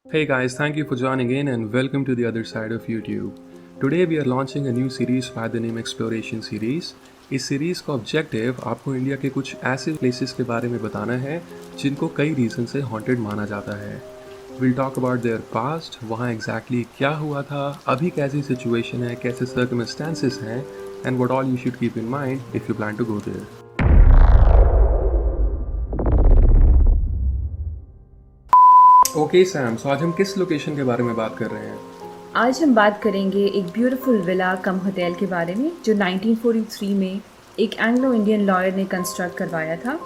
Hey guys, thank you for joining in and welcome to the other side of YouTube. Today we are launching a new series by the name Exploration Series. इस series का objective आपको India के कुछ ऐसे places के बारे में बताना है जिनको कई रीज़न से हॉन्टेड माना जाता है. We'll talk about their past, वहाँ एग्जैक्टली क्या हुआ था, अभी कैसी सिचुएशन है, कैसे सर्कमस्टेंसेस हैं, and what all you should keep in mind if you plan to go there. Okay Sam, so आज हम किस लोकेशन के बारे में बात कर रहे हैं? आज हम बात करेंगे एक ब्यूटीफुल विला कम होटल के बारे में जो 1943 में एक एंग्लो इंडियन लॉयर ने कंस्ट्रक्ट करवाया था.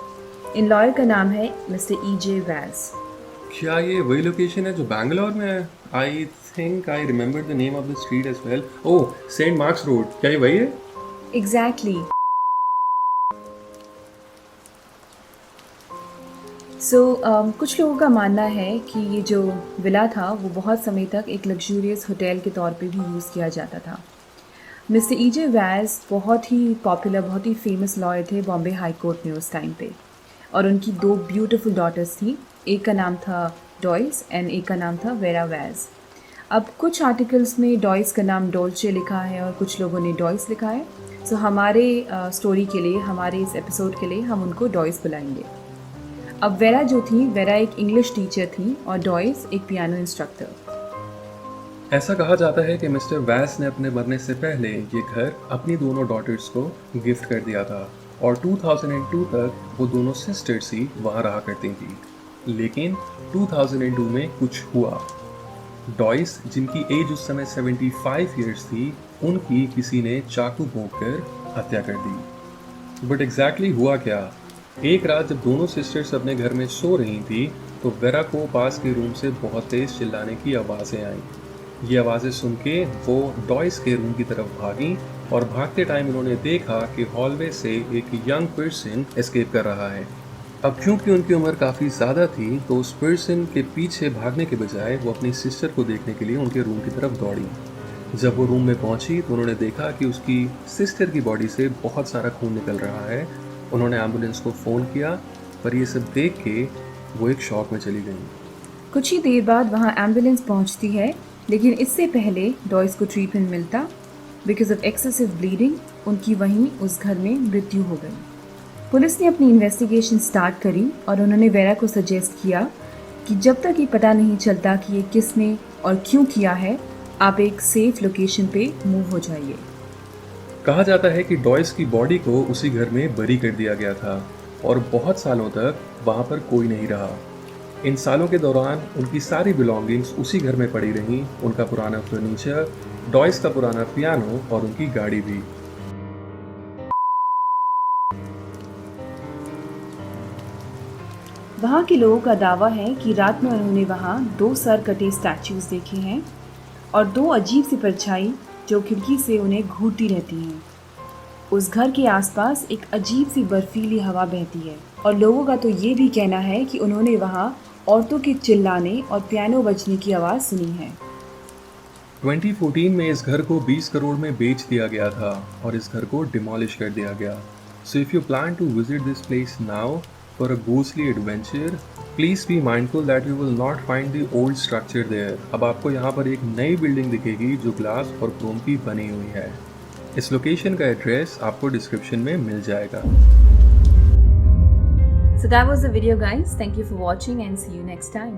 इन लॉयर का नाम है मिस्टर E.J. वैज. क्या ये वही लोकेशन है जो बैंगलोर में है? I think I remember the name of the street as well. Oh, Saint Mark's Road. क्या ये वही है? एग्जैक्टली. सो कुछ लोगों का मानना है कि ये जो विला था वो बहुत समय तक एक लग्जूरियस होटल के तौर पे भी यूज़ किया जाता था. Mister E.J. वैज बहुत ही पॉपुलर, बहुत ही फेमस लॉयर थे बॉम्बे हाई कोर्ट में उस टाइम पे. और उनकी दो ब्यूटीफुल डॉटर्स थी. एक का नाम था डॉयस एंड एक का नाम था वेरा वैज. अब कुछ आर्टिकल्स में डॉयस का नाम डोल्चे लिखा है और कुछ लोगों ने डॉयस लिखा है. सो हमारे स्टोरी के लिए, हमारे इस एपिसोड के लिए हम उनको डॉयस बुलाएंगे. अब वेरा जो थी, वेरा एक इंग्लिश टीचर थी और डॉयस एक पियानो इंस्ट्रक्टर. ऐसा कहा जाता है कि मिस्टर वैस ने अपने मरने से पहले ये घर अपनी दोनों डॉटर्स को गिफ्ट कर दिया था और 2002 तक वो दोनों सिस्टर्स ही वहाँ रहा करती थी. लेकिन 2002 में कुछ हुआ. डॉयस, जिनकी एज उस समय 75 ईयर्स थी, उनकी किसी ने चाकू भोंककर हत्या कर दी. बट एग्जैक्टली हुआ क्या? एक रात जब दोनों सिस्टर्स अपने घर में सो रही थी तो वेरा को पास के रूम से बहुत तेज चिल्लाने की आवाज़ें आईं. ये आवाज़ें सुन के वो डॉयस के रूम की तरफ भागी और भागते टाइम उन्होंने देखा कि हॉलवे से एक यंग पर्सन एस्केप कर रहा है. अब क्योंकि उनकी उम्र काफ़ी ज़्यादा थी तो उस पर्सन के पीछे भागने के बजाय वो अपनी सिस्टर को देखने के लिए उनके रूम की तरफ दौड़ी. जब वो रूम में पहुंची तो उन्होंने देखा कि उसकी सिस्टर की बॉडी से बहुत सारा खून निकल रहा है. उन्होंने एम्बुलेंस को फ़ोन किया, पर ये सब देख के वो एक शॉक में चली गई. कुछ ही देर बाद वहाँ एम्बुलेंस पहुँचती है, लेकिन इससे पहले डॉयस को ट्रीटमेंट मिलता. बिकॉज ऑफ एक्सेसिव ब्लीडिंग उनकी वहीं उस घर में मृत्यु हो गई. पुलिस ने अपनी इन्वेस्टिगेशन स्टार्ट करी और उन्होंने वेरा को सजेस्ट किया कि जब तक ये पता नहीं चलता कि ये किसने और क्यों किया है, आप एक सेफ लोकेशन पे मूव हो जाइए. कहा जाता है कि डॉयस की बॉडी को उसी घर में बरी कर दिया गया था और बहुत सालों तक वहाँ पर कोई नहीं रहा. इन सालों के दौरान उनकी सारी बिलोंगिंग्स उसी घर में पड़ी रहीं. उनका पुराना फर्नीचर, डॉयस का पुराना पियानो और उनकी गाड़ी भी. वहाँ के लोगों का दावा है कि रात में उन्होंने वहाँ 2 सर कटे स्टैचूज़ देखे हैं और 2 अजीब सी परछाई जो खिड़की से उन्हें घूरती रहती हैं. उस घर के आसपास एक अजीब सी बर्फीली हवा बहती है और लोगों का तो ये भी कहना है कि उन्होंने वहाँ औरतों के चिल्लाने और पियानो बजने की आवाज़ सुनी है. 2014 में इस घर को 20 करोड़ में बेच दिया गया था और इस घर को डिमोलिश कर दिया गया. So if you plan to visit this place now for a ghostly adventure, please be mindful that you will not find the old structure there. अब आपको यहाँ पर एक नई बिल्डिंग दिखेगी जो ग्लास और क्रोम की बनी हुई है. इस लोकेशन का एड्रेस आपको डिस्क्रिप्शन में मिल जाएगा. So that was the video guys. Thank you for watching and see you next time.